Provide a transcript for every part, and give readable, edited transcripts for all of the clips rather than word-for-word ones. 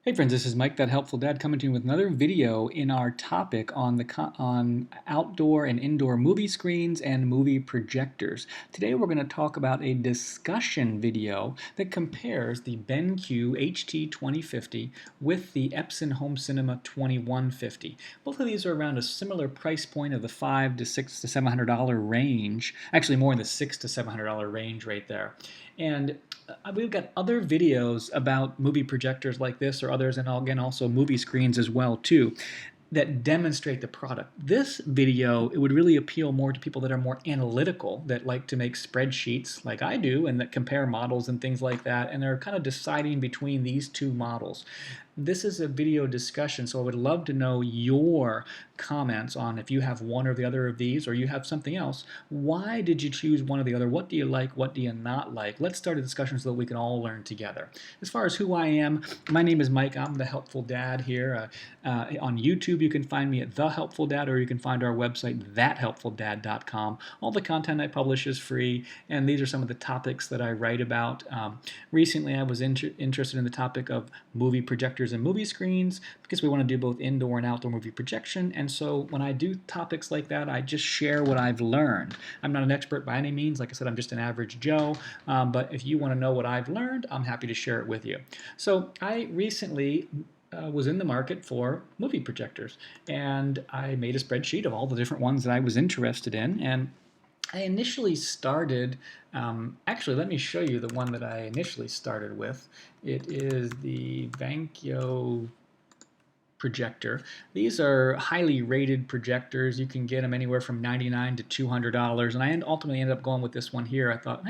Hey friends, this is Mike, that helpful dad, coming to you with another video in our topic on on outdoor and indoor movie screens and movie projectors. Today we're going to talk about a discussion video that compares the BenQ HT2050 with the Epson Home Cinema 2150. Both of these are around a similar price point of the $500 to $600 to $700 range. Actually, more in the $600 to $700 range right there. And we've got other videos about movie projectors like this or others, and again also movie screens as well too, that demonstrate the product. This video, it would really appeal more to people that are more analytical, that like to make spreadsheets like I do and that compare models and things like that, and are kind of deciding between these two models. This is a video discussion, so I would love to know your comments on if you have one or the other of these, or you have something else. Why did you choose one or the other? What do you like? What do you not like? Let's start a discussion so that we can all learn together. As far as who I am, my name is Mike. I'm the Helpful Dad here. On YouTube, you can find me at The Helpful Dad, or you can find our website, TheHelpfulDad.com. All the content I publish is free, and these are some of the topics that I write about. Recently, I was interested in the topic of movie projectors and movie screens, because we want to do both indoor and outdoor movie projection. And so when I do topics like that, I just share what I've learned. I'm not an expert by any means. Like I said, I'm just an average Joe. But if you want to know what I've learned, I'm happy to share it with you. So I recently was in the market for movie projectors, and I made a spreadsheet of all the different ones that I was interested in. And I initially started, actually, let me show you the one that I initially started with. It is the BenQ projector. These are highly rated projectors. You can get them anywhere from $99 to $200, and I ultimately ended up going with this one here. I thought,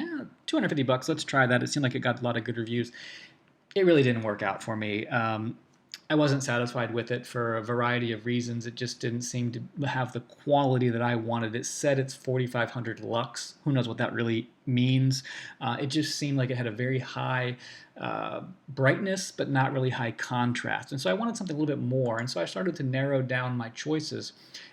250 bucks, let's try that. It seemed like it got a lot of good reviews. It really didn't work out for me. I wasn't satisfied with it for a variety of reasons. It just didn't seem to have the quality that I wanted. It said it's 4500 lux. Who knows what that really means? It just seemed like it had a very high brightness, but not really high contrast. And so I wanted something a little bit more. And so I started to narrow down my choices.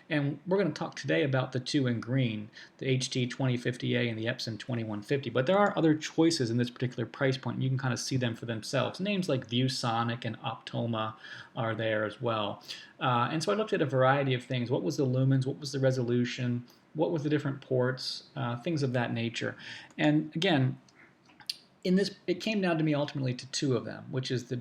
And we're going to talk today about the two in green, the HT2050a and the Epson 2150. But there are other choices in this particular price point, and you can kind of see them for themselves. Names like ViewSonic and Optoma are there as well. And so I looked at a variety of things. What was the lumens? What was the resolution? What was the different ports? Things of that nature. And again, it came down to me ultimately to two of them, which is the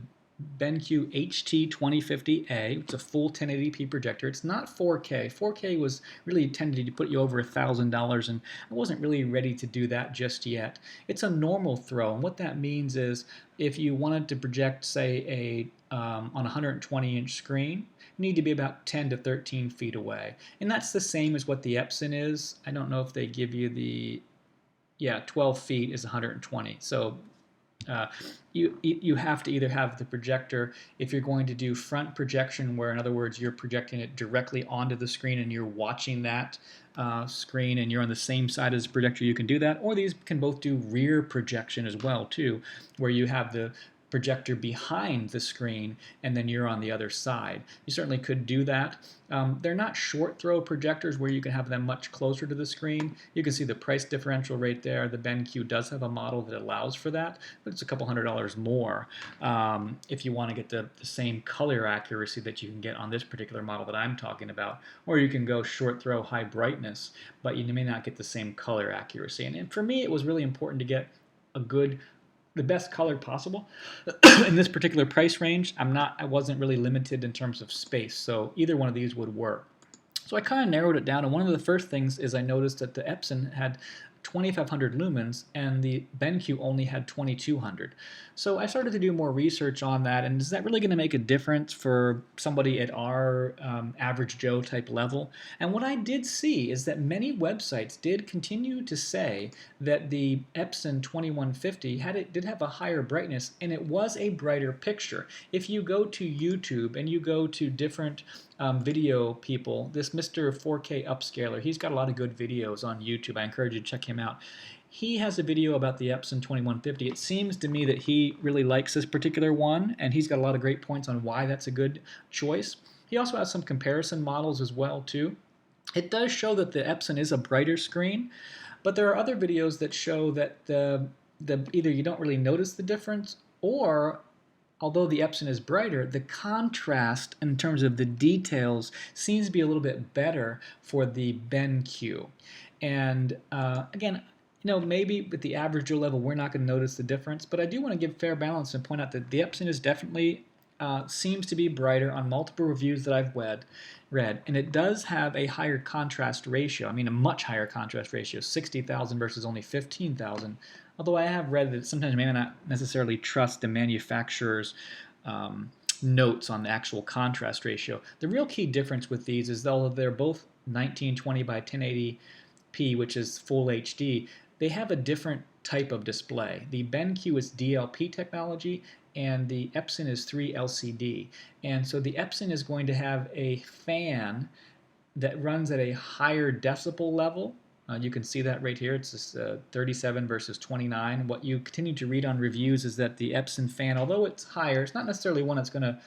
BenQ HT2050a. It's a full 1080p projector. It's not 4K. 4K was really intended to put you over $1,000, and I wasn't really ready to do that just yet. It's a normal throw, and what that means is if you wanted to project, say, on a 120-inch screen, you need to be about 10 to 13 feet away. And that's the same as what the Epson is. I don't know if they give you the, 12 feet is 120. So you have to either have the projector, if you're going to do front projection, where in other words you're projecting it directly onto the screen and you're watching that screen and you're on the same side as the projector, you can do that. Or these can both do rear projection as well too, where you have the projector behind the screen and then you're on the other side. You certainly could do that. They're not short throw projectors where you can have them much closer to the screen. You can see the price differential right there. The BenQ does have a model that allows for that, but it's a couple $100 more if you want to get the same color accuracy that you can get on this particular model that I'm talking about. Or you can go short throw high brightness, but you may not get the same color accuracy. And for me, it was really important to get the best color possible. In this particular price range, I wasn't really limited in terms of space, so either one of these would work. So I kind of narrowed it down, and one of the first things is I noticed that the Epson had 2500 lumens and the BenQ only had 2200. So I started to do more research on that, and is that really going to make a difference for somebody at our average Joe type level? And what I did see is that many websites did continue to say that the Epson 2150 did have a higher brightness, and it was a brighter picture. If you go to YouTube and you go to different video people, this Mr. 4K Upscaler, he's got a lot of good videos on YouTube. I encourage you to check him out. He has a video about the Epson 2150. It seems to me that he really likes this particular one, and he's got a lot of great points on why that's a good choice. He also has some comparison models as well too. It does show that the Epson is a brighter screen, but there are other videos that show that either you don't really notice the difference, or although the Epson is brighter, the contrast in terms of the details seems to be a little bit better for the BenQ. And again, maybe at the average Joe level, we're not going to notice the difference, but I do want to give fair balance and point out that the Epson is definitely seems to be brighter on multiple reviews that I've read, and it does have a higher contrast ratio. I mean, a much higher contrast ratio, 60,000 versus only 15,000. Although I have read that sometimes you may not necessarily trust the manufacturer's notes on the actual contrast ratio. The real key difference with these is though they're both 1920 by 1080p, which is full HD, they have a different type of display. The BenQ is DLP technology, and the Epson is 3LCD. And so the Epson is going to have a fan that runs at a higher decibel level. You can see that right here. It's this 37 versus 29. What you continue to read on reviews is that the Epson fan, although it's higher, it's not necessarily one that's going to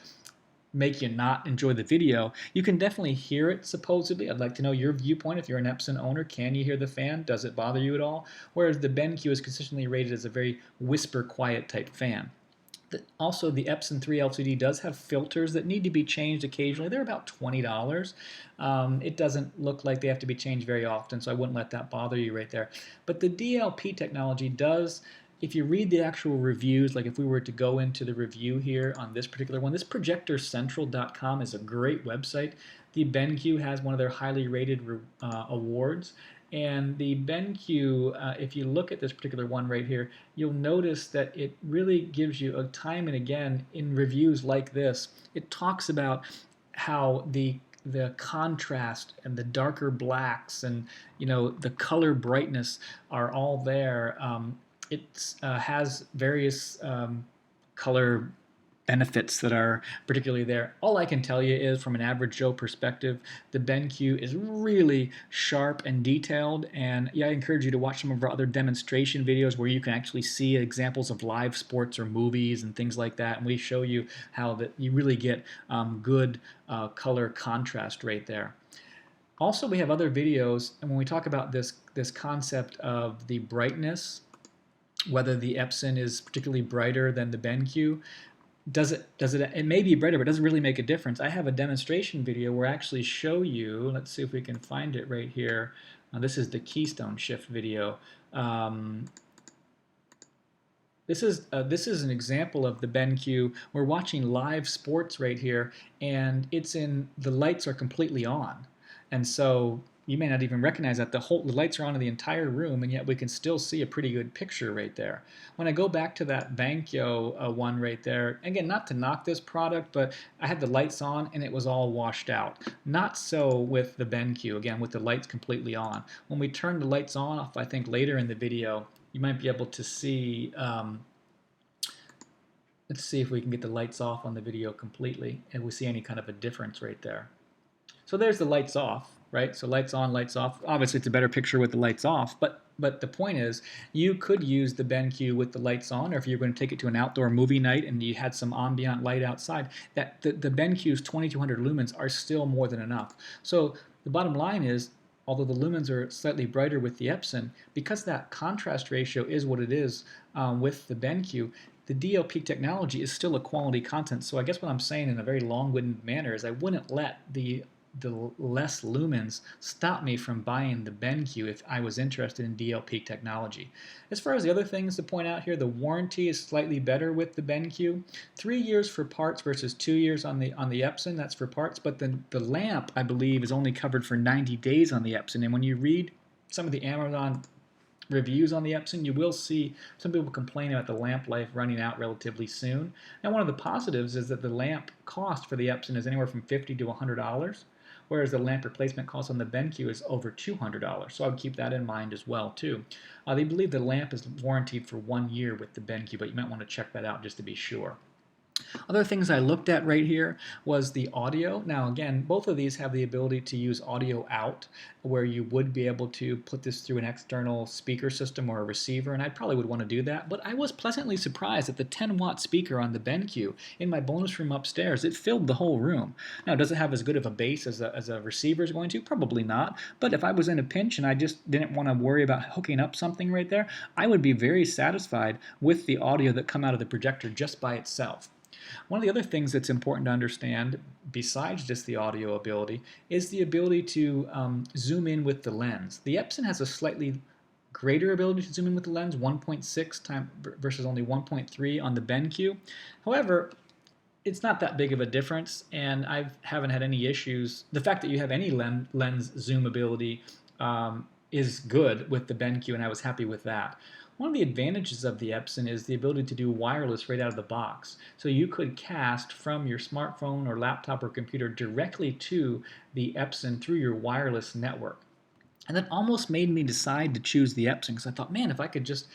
make you not enjoy the video. You can definitely hear it, supposedly. I'd like to know your viewpoint. If you're an Epson owner, can you hear the fan? Does it bother you at all? Whereas the BenQ is consistently rated as a very whisper quiet type fan. Also, the Epson 3LCD does have filters that need to be changed occasionally. They're about $20. It doesn't look like they have to be changed very often, so I wouldn't let that bother you right there. But the DLP technology does, if you read the actual reviews, like if we were to go into the review here on this particular one, this projectorcentral.com is a great website. The BenQ has one of their highly rated awards. And the BenQ, if you look at this particular one right here, you'll notice that it really gives you a time and again in reviews like this, it talks about how the contrast and the darker blacks and the color brightness are all there. It has various color benefits that are particularly there. All I can tell you is, from an average Joe perspective, the BenQ is really sharp and detailed, and yeah, I encourage you to watch some of our other demonstration videos where you can actually see examples of live sports or movies and things like that, and we show you how that you really get good color contrast right there. Also, we have other videos, and when we talk about this concept of the brightness, whether the Epson is particularly brighter than the BenQ, it may be brighter, but it doesn't really make a difference. I have a demonstration video where I actually show you, let's see if we can find it right here. This is the keystone shift video. This is an example of the BenQ. We're watching live sports right here, and the lights are completely on. And so you may not even recognize that the lights are on in the entire room, and yet we can still see a pretty good picture right there. When I go back to that BenQ one right there, again, not to knock this product, but I had the lights on and it was all washed out. Not so with the BenQ, again, with the lights completely on. When we turn the lights on off, I think later in the video, you might be able to see, let's see if we can get the lights off on the video completely, and we see any kind of a difference right there. So there's the lights off, right? So lights on, lights off. Obviously, it's a better picture with the lights off, but the point is, you could use the BenQ with the lights on, or if you're going to take it to an outdoor movie night and you had some ambient light outside, that the BenQ's 2200 lumens are still more than enough. So the bottom line is, although the lumens are slightly brighter with the Epson, because that contrast ratio is what it is with the BenQ, the DLP technology is still a quality content. So I guess what I'm saying in a very long-winded manner is I wouldn't let the less lumens stop me from buying the BenQ if I was interested in DLP technology. As far as the other things to point out here, the warranty is slightly better with the BenQ. 3 years for parts versus 2 years on the Epson, that's for parts, but the lamp, I believe, is only covered for 90 days on the Epson. And when you read some of the Amazon reviews on the Epson, you will see some people complain about the lamp life running out relatively soon. And one of the positives is that the lamp cost for the Epson is anywhere from $50 to $100. Whereas the lamp replacement cost on the BenQ is over $200. So I would keep that in mind as well too. They believe the lamp is warranted for 1 year with the BenQ, but you might want to check that out just to be sure. Other things I looked at right here was the audio. Now again, both of these have the ability to use audio out, where you would be able to put this through an external speaker system or a receiver, and I probably would want to do that, but I was pleasantly surprised at the 10-watt speaker on the BenQ. In my bonus room upstairs, it filled the whole room. Now, does it have as good of a bass as a receiver is going to? Probably not, but if I was in a pinch and I just didn't want to worry about hooking up something right there, I would be very satisfied with the audio that come out of the projector just by itself. One of the other things that's important to understand, besides just the audio ability, is the ability to zoom in with the lens. The Epson has a slightly greater ability to zoom in with the lens, 1.6 time versus only 1.3 on the BenQ. However, it's not that big of a difference, and I haven't had any issues. The fact that you have any lens zoom ability is good with the BenQ, and I was happy with that. One of the advantages of the Epson is the ability to do wireless right out of the box. So you could cast from your smartphone or laptop or computer directly to the Epson through your wireless network. And that almost made me decide to choose the Epson because I thought, man, if I could just,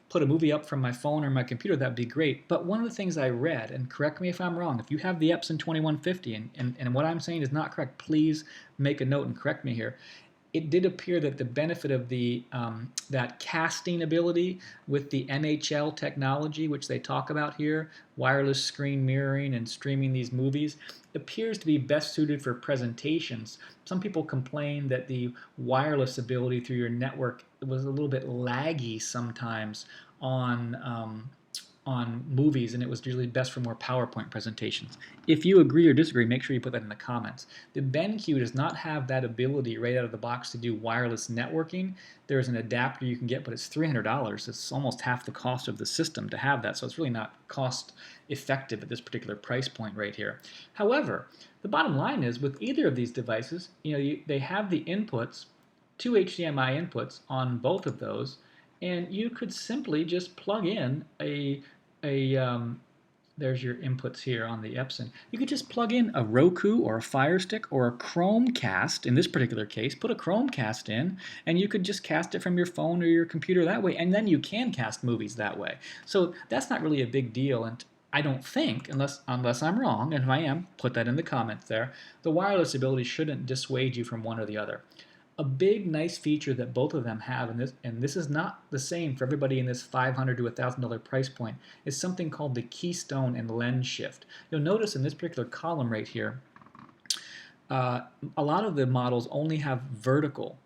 put a movie up from my phone or my computer, that'd be great. But one of the things I read, and correct me if I'm wrong, if you have the Epson 2150 and what I'm saying is not correct, please make a note and correct me here. It did appear that the benefit of the that casting ability with the NHL technology, which they talk about here, wireless screen mirroring and streaming these movies, appears to be best suited for presentations. Some people complain that the wireless ability through your network was a little bit laggy sometimes on movies, and it was usually best for more PowerPoint presentations. If you agree or disagree, make sure you put that in the comments. The BenQ does not have that ability right out of the box to do wireless networking. There's an adapter you can get, but it's $300. It's almost half the cost of the system to have that, so it's really not cost effective at this particular price point right here. However, the bottom line is with either of these devices, they have the inputs, two HDMI inputs on both of those, and you could simply just plug in there's your inputs here on the Epson. You could just plug in a Roku or a Fire Stick or a Chromecast. In this particular case, put a Chromecast in, and you could just cast it from your phone or your computer that way, and then you can cast movies that way. So that's not really a big deal, and I don't think, unless I'm wrong, and if I am, put that in the comments there, the wireless ability shouldn't dissuade you from one or the other. A big nice feature that both of them have, and this is not the same for everybody in this $500 to $1,000 price point, is something called the keystone and lens shift. You'll notice in this particular column right here, a lot of the models only have vertical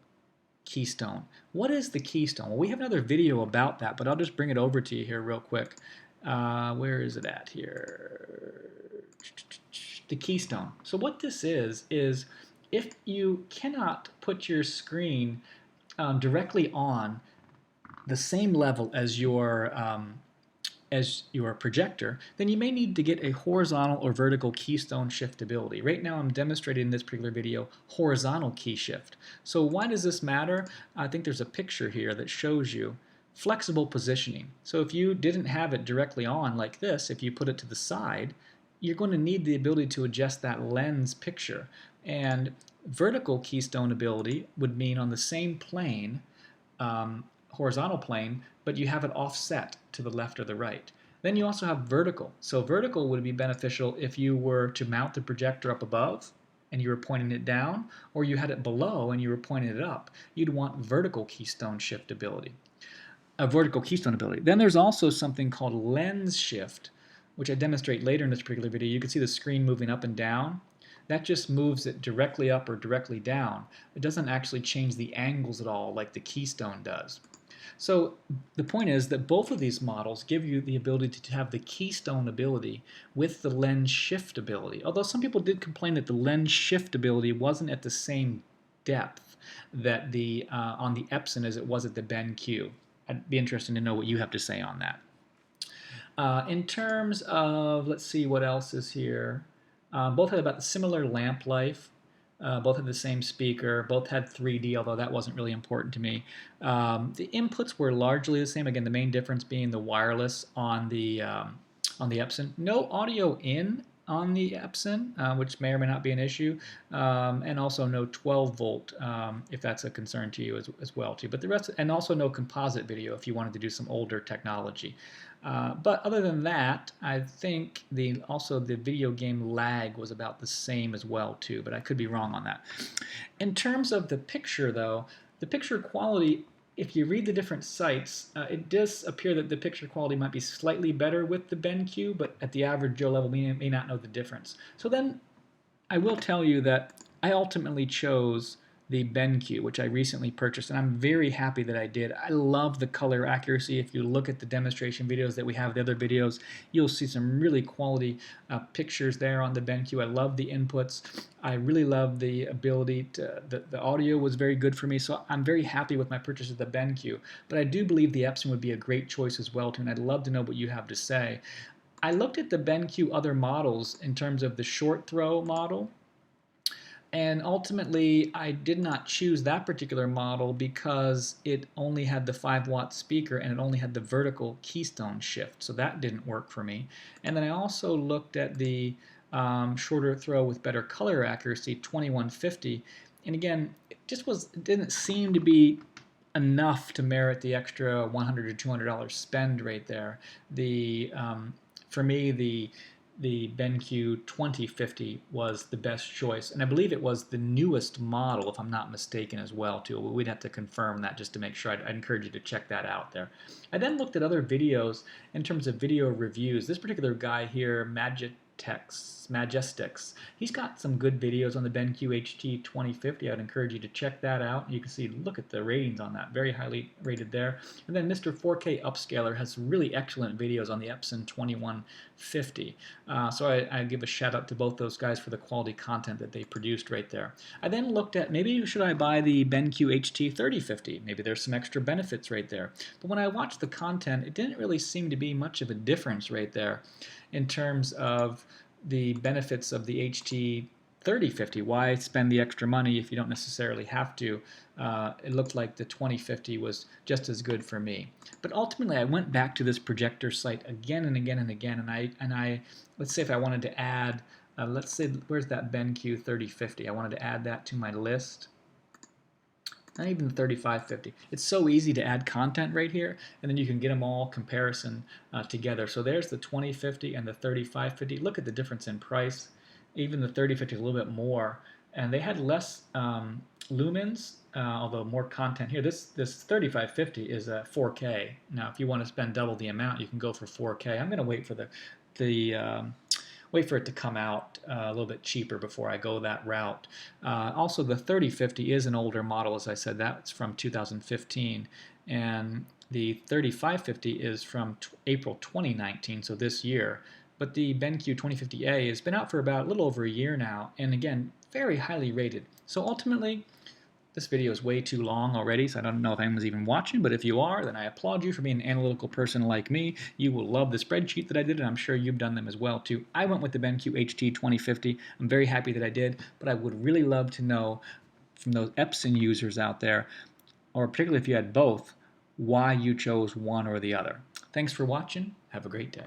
keystone. What is the keystone? Well, we have another video about that, but I'll just bring it over to you here real quick. Where is it at here? The keystone. So what this is if you cannot put your screen directly on the same level as your projector, then you may need to get a horizontal or vertical keystone shift ability. Right now I'm demonstrating in this particular video horizontal key shift. So why does this matter? I think there's a picture here that shows you flexible positioning. So if you didn't have it directly on like this, if you put it to the side, you're going to need the ability to adjust that lens picture. And vertical keystone ability would mean on the same plane, horizontal plane, but you have it offset to the left or the right. Then you also have vertical. So vertical would be beneficial if you were to mount the projector up above and you were pointing it down, or you had it below and you were pointing it up. You'd want vertical keystone shift ability. A vertical keystone ability. Then there's also something called lens shift, which I demonstrate later in this particular video. You can see the screen moving up and down. That just moves it directly up or directly down. It doesn't actually change the angles at all like the keystone does. So the point is that both of these models give you the ability to have the keystone ability with the lens shift ability. Although some people did complain that the lens shift ability wasn't at the same depth that on the Epson as it was at the BenQ. I'd be interested to know what you have to say on that. In terms of, let's see what else is here. Both had about similar lamp life. Both had the same speaker. Both had 3D, although that wasn't really important to me. The inputs were largely the same. Again, the main difference being the wireless on the Epson. No audio in on the Epson, which may or may not be an issue, and also no 12 volt if that's a concern to you as well too. But the rest, and also no composite video if you wanted to do some older technology. But other than that, I think also the video game lag was about the same as well too, but I could be wrong on that. In terms of the picture though, the picture quality, if you read the different sites, it does appear that the picture quality might be slightly better with the BenQ, but at the average Joe level, we may not know the difference. So then I will tell you that I ultimately chose the BenQ, which I recently purchased, and I'm very happy that I did. I love the color accuracy. If you look at the demonstration videos that we have, the other videos, you'll see some really quality pictures there on the BenQ. I love the inputs. I really love the ability to, the audio was very good for me, so I'm very happy with my purchase of the BenQ. But I do believe the Epson would be a great choice as well too, and I'd love to know what you have to say. I looked at the BenQ other models in terms of the short throw model, and ultimately, I did not choose that particular model because it only had the 5-watt speaker and it only had the vertical keystone shift. So that didn't work for me. And then I also looked at the shorter throw with better color accuracy, 2150. And again, it didn't seem to be enough to merit the extra $100 or $200 spend right there. For me, the BenQ 2050 was the best choice, and I believe it was the newest model, if I'm not mistaken, as well too. We'd have to confirm that just to make sure. I'd encourage you to check that out there. I then looked at other videos in terms of video reviews. This particular guy here, Majestix, he's got some good videos on the BenQ HT2050. I'd encourage you to check that out. You can see, look at the ratings on that, very highly rated there. And then Mr. 4K Upscaler has really excellent videos on the Epson 2150. So I give a shout out to both those guys for the quality content that they produced right there. I then looked at, maybe should I buy the BenQ HT3050? Maybe there's some extra benefits right there. But when I watched the content, it didn't really seem to be much of a difference right there in terms of the benefits of the HT3050. Why spend the extra money if you don't necessarily have to? It looked like the 2050 was just as good for me. But ultimately, I went back to this projector site again and again and again, and I let's say if I wanted to add, let's say, where's that BenQ 3050? I wanted to add that to my list. Not even the 3550. It's so easy to add content right here, and then you can get them all comparison together. So there's the 2050 and the 3550. Look at the difference in price. Even the 3050 is a little bit more, and they had less lumens, although more content here. This 3550 is a 4K. Now, if you want to spend double the amount, you can go for 4K. I'm going to wait for wait for it to come out a little bit cheaper before I go that route. Also, the 3050 is an older model, as I said. That's from 2015, and the 3550 is from April 2019, so this year. But the BenQ 2050a has been out for about a little over a year now, and again, very highly rated. So ultimately, this video is way too long already, so I don't know if anyone's even watching, but if you are, then I applaud you for being an analytical person like me. You will love the spreadsheet that I did, and I'm sure you've done them as well too. I went with the BenQ HT2050. I'm very happy that I did, but I would really love to know from those Epson users out there, or particularly if you had both, why you chose one or the other. Thanks for watching. Have a great day.